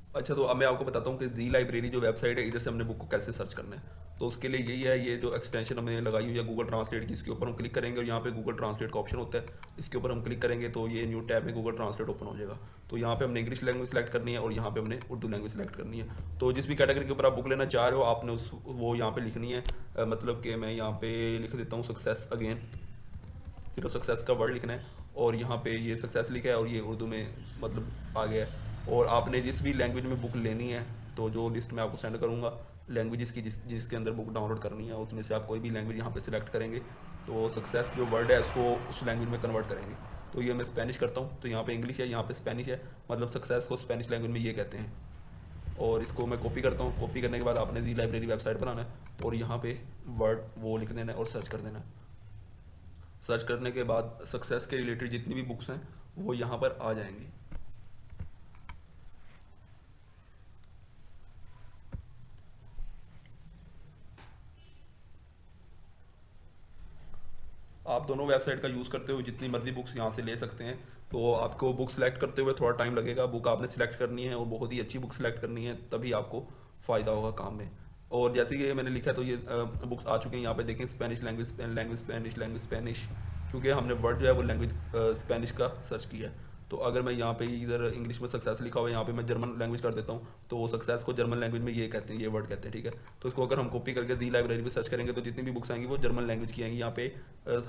अच्छा, तो अब मैं आपको बताता हूँ कि जी लाइब्रेरी जो वेबसाइट है, इधर से हमने बुक को कैसे सर्च करना है। तो उसके लिए यही है, ये जो एक्सटेंशन हमने लगाई हुई है गूगल ट्रांसलेट की, इसके ऊपर हम क्लिक करेंगे और यहाँ पे गूगल ट्रांसलेट का ऑप्शन होता है, इसके ऊपर हम क्लिक करेंगे तो ये न्यू टैब में गूगल ट्रांसलेट ओपन हो जाएगा। तो यहाँ पे हमने इंग्लिश लैंग्वेज सेलेक्ट करनी है और यहाँ पे हमने उर्दू लैंग्वेज सेलेक्ट करनी है। तो जिस भी कैटेगरी के ऊपर आप बुक लेना चाह रहे हो, आपने उस वो यहाँ पे लिखनी है। मतलब कि मैं यहाँ पे लिख देता हूँ सक्सेस अगेन, सिर्फ सक्सेस का वर्ड लिखना है और यहाँ पे ये सक्सेस लिखा है और ये उर्दू में मतलब आ गया है। और आपने जिस भी लैंग्वेज में बुक लेनी है, तो जो लिस्ट मैं आपको सेंड करूँगा लैंग्वेजेस की, जिसके अंदर बुक डाउनलोड करनी है, उसमें से आप कोई भी लैंग्वेज यहाँ पे सिलेक्ट करेंगे तो सक्सेस जो वर्ड है उसको उस लैंग्वेज में कन्वर्ट करेंगे। तो ये मैं स्पेनिश करता हूँ, तो यहाँ पे इंग्लिश है, यहाँ पे स्पेनिश है, मतलब सक्सेस को स्पेनिश लैंग्वेज में ये कहते हैं। और इसको मैं कॉपी करता हूँ, कॉपी करने के बाद आपने जी लाइब्रेरी वेबसाइट पर आना है और यहाँ पे वर्ड वो लिख देना है और सर्च कर देना है। सर्च करने के बाद सक्सेस के रिलेटेड जितनी भी बुक्स हैं वो यहाँ पर आ जाएंगी। आप दोनों वेबसाइट का यूज़ करते हुए जितनी मर्जी बुक्स यहाँ से ले सकते हैं। तो आपको बुक सेलेक्ट करते हुए थोड़ा टाइम लगेगा, बुक आपने सेलेक्ट करनी है और बहुत ही अच्छी बुक सेलेक्ट करनी है, तभी आपको फ़ायदा होगा काम में। और जैसे कि मैंने लिखा तो ये बुक्स आ चुकी हैं यहाँ पे देखें, Spanish language, language Spanish, language Spanish, क्योंकि हमने वर्ड जो है वो लैंग्वेज स्पेनिश का सर्च किया है। तो अगर मैं यहाँ पे इधर इंग्लिश में सक्सेस लिखा हुआ है, यहाँ पे मैं जर्मन लैंग्वेज कर देता हूँ, तो वो सक्सेस को जर्मन लैंग्वेज में ये कहते हैं, ये वर्ड कहते हैं, ठीक है। तो इसको अगर हम कॉपी करके दी लाइब्रेरी पे सर्च करेंगे तो जितनी भी बुक्स आएंगी वो जर्मन लैंग्वेज की आएंगी। यहाँ पे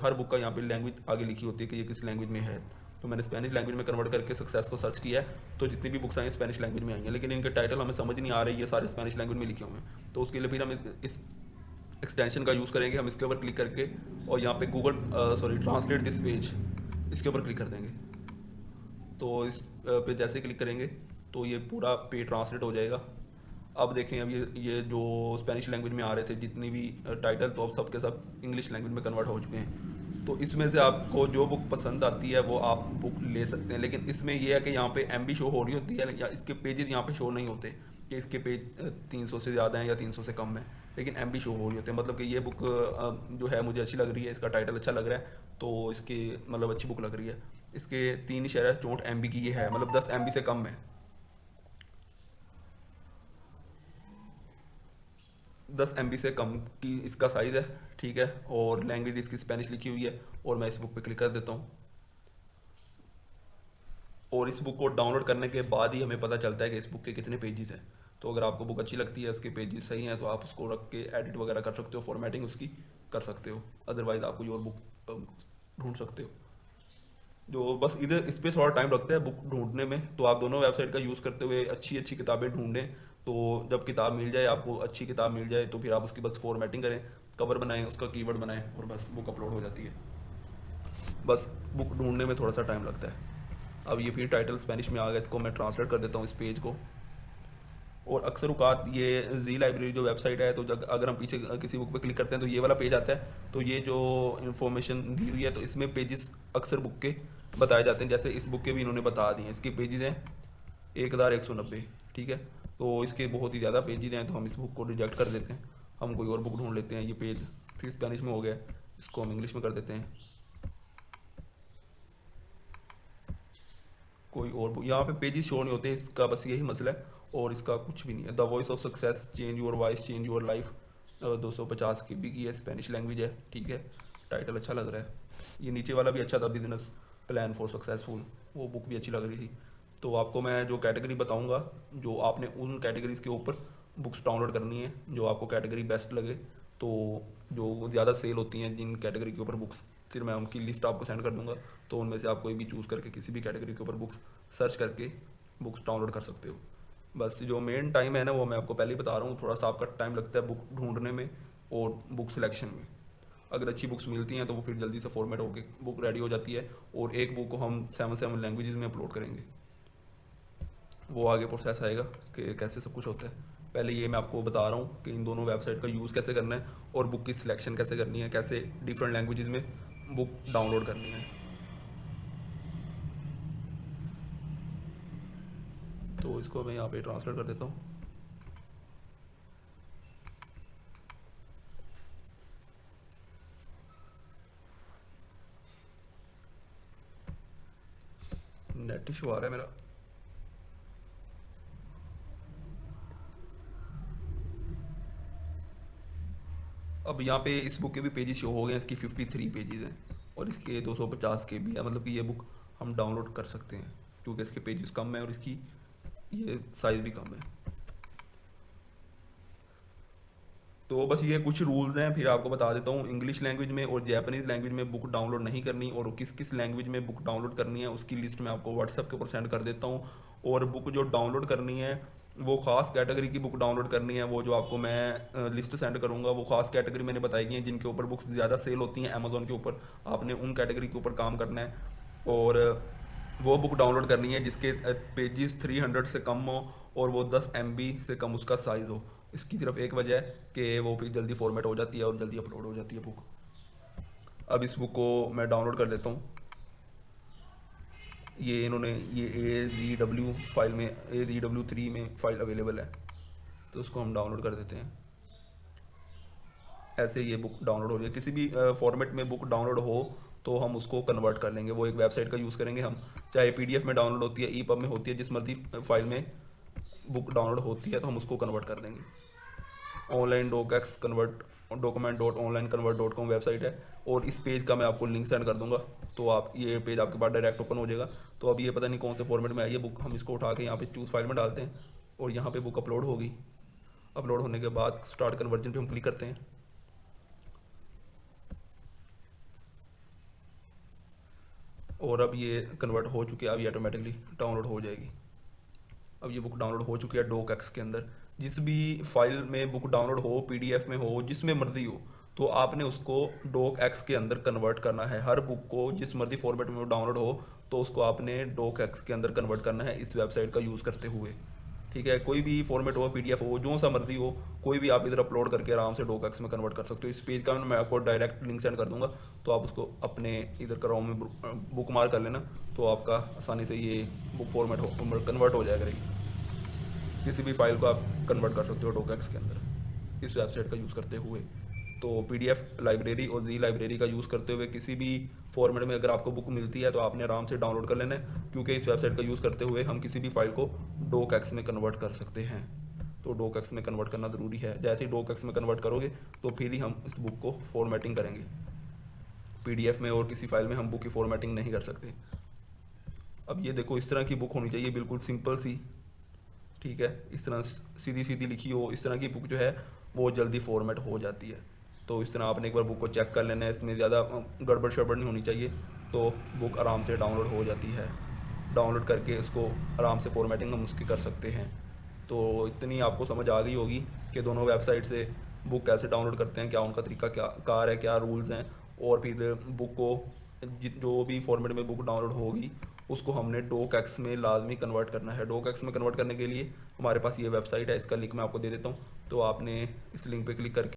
हर बुक का यहाँ पे लैंग्वेज आगे लिखी होती है कि ये किस लैंग्वेज में है। तो मैंने स्पेनिश लैंग्वेज में कन्वर्ट करके सक्सेस को सर्च किया है, तो जितनी भी बुक्स आई हैं स्पेनिश लैंग्वेज में आई हैं, लेकिन इनके टाइटल हमें समझ नहीं आ रही है, सारे स्पेनिश लैंग्वेज में लिखे हुए हैं। तो उसके लिए फिर हम इस एक्सटेंशन का यूज़ करेंगे, हम इसके ऊपर क्लिक करके और यहाँ पे Google sorry translate this page, इसके ऊपर क्लिक कर देंगे। तो इस पे जैसे क्लिक करेंगे तो ये पूरा पेज ट्रांसलेट हो जाएगा। अब देखें, अब ये जो स्पेनिश लैंग्वेज में आ रहे थे जितनी भी टाइटल, तो अब सब के सब इंग्लिश लैंग्वेज में कन्वर्ट हो चुके हैं। तो इसमें से आपको जो बुक पसंद आती है वो आप बुक ले सकते हैं, लेकिन इसमें यह है कि यहाँ पे एम बी शो हो रही होती है या इसके पेजेस यहाँ पे शो नहीं होते कि इसके पेज 300 से ज़्यादा हैं या 300 से कम है, लेकिन एम बी शो हो रही होते हैं। मतलब कि ये बुक जो है मुझे अच्छी लग रही है, इसका टाइटल अच्छा लग रहा है, तो इसकी मतलब अच्छी बुक लग रही है। इसके 3.64 MB की ये है, मतलब 10 MB से कम है, 10 MB से कम की इसका साइज़ है, ठीक है। और लैंग्वेज इसकी स्पेनिश लिखी हुई है और मैं इस बुक पे क्लिक कर देता हूँ। और इस बुक को डाउनलोड करने के बाद ही हमें पता चलता है कि इस बुक के कितने पेजेस हैं। तो अगर आपको बुक अच्छी लगती है, उसके पेजेस सही हैं, तो आप उसको रख के एडिट वगैरह कर सकते हो, फॉर्मेटिंग उसकी कर सकते हो। अदरवाइज़ आप कोई और बुक ढूंढ सकते हो। जो बस इधर इस पे थोड़ा टाइम लगता है बुक ढूंढने में, तो आप दोनों वेबसाइट का यूज़ करते हुए अच्छी अच्छी किताबें ढूंढें। तो जब किताब मिल जाए, आपको अच्छी किताब मिल जाए, तो फिर आप उसकी बस फॉर्मेटिंग करें, कवर बनाएं, उसका कीवर्ड बनाएं और बस बुक अपलोड हो जाती है। बस बुक ढूंढने में थोड़ा सा टाइम लगता है। अब ये फिर टाइटल स्पेनिश में आ गया, इसको मैं ट्रांसलेट कर देता हूँ इस पेज को। और अक्सर उकात ये जी लाइब्रेरी जो वेबसाइट है, तो जब अगर हम पीछे किसी बुक पे क्लिक करते हैं तो ये वाला पेज आता है, तो ये जो इन्फॉर्मेशन दी हुई है तो इसमें पेजेस अक्सर बुक के बताए जाते हैं। जैसे इस बुक के भी इन्होंने बता दिए हैं, इसके पेजेस हैं 1190, ठीक है। तो इसके बहुत ही ज़्यादा पेजेस हैं, तो हम इस बुक को रिजेक्ट कर देते हैं, हम कोई और बुक ढूंढ लेते हैं। ये पेज फिर स्पेनिश में हो गया, इसको हम इंग्लिश में कर देते हैं, कोई और बुक। यहाँ पे पेजेस शो नहीं होते, इसका बस यही मसला है और इसका कुछ भी नहीं है। The voice of success, change your voice change your life, 250 KB की है, स्पेनिश लैंग्वेज है, ठीक है। टाइटल अच्छा लग रहा है। ये नीचे वाला भी अच्छा था, बिजनेस प्लान फॉर सक्सेसफुल, वो बुक भी अच्छी लग रही थी। तो आपको मैं जो कैटेगरी बताऊंगा, जो आपने उन कैटेगरीज के ऊपर बुक्स डाउनलोड करनी है जो आपको कैटेगरी बेस्ट लगे। तो जो ज़्यादा सेल होती हैं जिन कैटेगरी के ऊपर बुक्स, फिर मैं उनकी लिस्ट आपको सेंड कर दूंगा। तो उनमें से आप कोई भी चूज़ करके किसी भी कैटेगरी के ऊपर बुक्स सर्च करके बुक्स डाउनलोड कर सकते हो। बस जो मेन टाइम है ना, वो मैं आपको पहले ही बता रहा हूँ, थोड़ा सा आपका टाइम लगता है बुक ढूंढने में और बुक सिलेक्शन में। अगर अच्छी बुक्स मिलती हैं तो वो फिर जल्दी से फॉर्मेट होकर बुक रेडी हो जाती है और एक बुक को हम 7 लैंग्वेजेस में अपलोड करेंगे। वो आगे प्रोसेस आएगा कि कैसे सब कुछ होता है। पहले ये मैं आपको बता रहा हूँ कि इन दोनों वेबसाइट का यूज़ कैसे करना है और बुक की सिलेक्शन कैसे करनी है, कैसे डिफरेंट लैंग्वेजेस में बुक डाउनलोड करनी है। तो इसको मैं यहाँ पे ट्रांसलेट कर देता हूँ। नेट इशू आ रहा है मेरा। अब यहाँ पे इस बुक के भी पेजेस शो हो गए हैं, इसकी 53 पेजेस हैं और इसके 250 के भी है, मतलब कि ये बुक हम डाउनलोड कर सकते हैं क्योंकि इसके पेजेस कम है और इसकी ये साइज़ भी कम है। तो बस ये कुछ रूल्स हैं, फिर आपको बता देता हूँ। इंग्लिश लैंग्वेज में और जैपनीज़ लैंग्वेज में बुक डाउनलोड नहीं करनी, और किस किस लैंग्वेज में बुक डाउनलोड करनी है उसकी लिस्ट मैं आपको व्हाट्सएप के ऊपर सेंड कर देता हूँ। और बुक जो डाउनलोड करनी है वो ख़ास कैटेगरी की बुक डाउनलोड करनी है। वो जो आपको मैं लिस्ट सेंड करूँगा वो ख़ास कैटेगरी मैंने बताई गई है जिनके ऊपर बुक्स ज़्यादा सेल होती हैं अमेज़ोन के ऊपर। आपने उन कैटेगरी के ऊपर काम करना है और वो बुक डाउनलोड करनी है जिसके पेजेस 300 से कम हो और वो 10 MB से कम उसका साइज़ हो। इसकी सिर्फ एक वजह है कि वो फिर जल्दी फॉर्मेट हो जाती है और जल्दी अपलोड हो जाती है बुक। अब इस बुक को मैं डाउनलोड कर लेता हूँ। ये इन्होंने ये AZW फाइल में AZW3 में फ़ाइल अवेलेबल है, तो उसको हम डाउनलोड कर देते हैं। ऐसे ये बुक डाउनलोड हो रही है। किसी भी फॉर्मेट में बुक डाउनलोड हो तो हम उसको कन्वर्ट कर लेंगे। वो एक वेबसाइट का यूज़ करेंगे हम, चाहे PDF में डाउनलोड होती है, EPUB में होती है, जिस मर्जी फाइल में बुक डाउनलोड होती है तो हम उसको कन्वर्ट कर देंगे। ऑनलाइन डॉकएक्स कन्वर्ट document.onlineconvert.com वेबसाइट है और इस पेज का मैं आपको लिंक सेंड कर दूंगा, तो आप ये पेज आपके पास डायरेक्ट ओपन हो जाएगा। तो अब ये पता नहीं कौन से फॉर्मेट में आई है बुक, हम इसको उठा के यहाँ पे चूज़ फाइल में डालते हैं और यहाँ पे बुक अपलोड होगी। अपलोड होने के बाद स्टार्ट कन्वर्जन पे हम क्लिक करते हैं। और अब ये कन्वर्ट हो चुकी है, अब ये ऑटोमेटिकली डाउनलोड हो जाएगी। अब ये बुक डाउनलोड हो चुकी है डॉकएक्स के अंदर। जिस भी फाइल में बुक डाउनलोड हो, PDF में हो, जिसमें मर्जी हो, तो आपने उसको डॉकएक्स के अंदर कन्वर्ट करना है। हर बुक को जिस मर्जी फॉर्मेट में डाउनलोड हो तो उसको आपने डॉकएक्स के अंदर कन्वर्ट करना है इस वेबसाइट का यूज़ करते हुए। ठीक है, कोई भी फॉर्मेट हो, PDF हो, जो सा मर्जी हो, कोई भी आप इधर अपलोड करके आराम से डॉकएक्स में कन्वर्ट कर सकते हो। इस पेज का मैं आपको डायरेक्ट लिंक सेंड कर दूंगा, तो आप उसको अपने इधर क्रोम में बुक मार्क कर लेना, तो आपका आसानी से ये बुक फॉर्मेट हो कन्वर्ट हो जाएगा। किसी भी फाइल को आप कन्वर्ट कर सकते हो डॉकएक्स के अंदर इस वेबसाइट का यूज़ करते हुए। तो PDF लाइब्रेरी और जी लाइब्रेरी का यूज़ करते हुए किसी भी फॉर्मेट में अगर आपको बुक मिलती है तो आपने आराम से डाउनलोड कर लेना है, क्योंकि इस वेबसाइट का यूज़ करते हुए हम किसी भी फाइल को डॉकएक्स में कन्वर्ट कर सकते हैं। तो डॉकएक्स में कन्वर्ट करना ज़रूरी है। जैसे ही डॉकएक्स में कन्वर्ट करोगे तो फिर ही हम इस बुक को फॉर्मेटिंग करेंगे। PDF में और किसी फाइल में हम बुक की फॉर्मेटिंग नहीं कर सकते। अब ये देखो, इस तरह की बुक होनी चाहिए, बिल्कुल सिंपल सी। ठीक है, इस तरह सीधी सीधी लिखी हो, इस तरह की बुक जो है वो जल्दी फॉर्मेट हो जाती है। तो इस तरह आपने एक बार बुक को चेक कर लेना है, इसमें ज़्यादा गड़बड़ शड़बड़ नहीं होनी चाहिए, तो बुक आराम से डाउनलोड हो जाती है। डाउनलोड करके इसको आराम से फॉर्मेटिंग हम उसकी कर सकते हैं। तो इतनी आपको समझ आ गई होगी कि दोनों वेबसाइट से बुक कैसे डाउनलोड करते हैं, क्या उनका तरीका क्या कार है, क्या रूल्स हैं, और फिर बुक को जो भी फॉर्मेट में बुक डाउनलोड होगी उसको हमने डॉकएक्स में लाजमी कन्वर्ट करना है। डॉकएक्स में कन्वर्ट करने के लिए हमारे पास ये वेबसाइट है, इसका लिंक मैं आपको दे देता हूँ। तो आपने इस लिंक पे क्लिक करके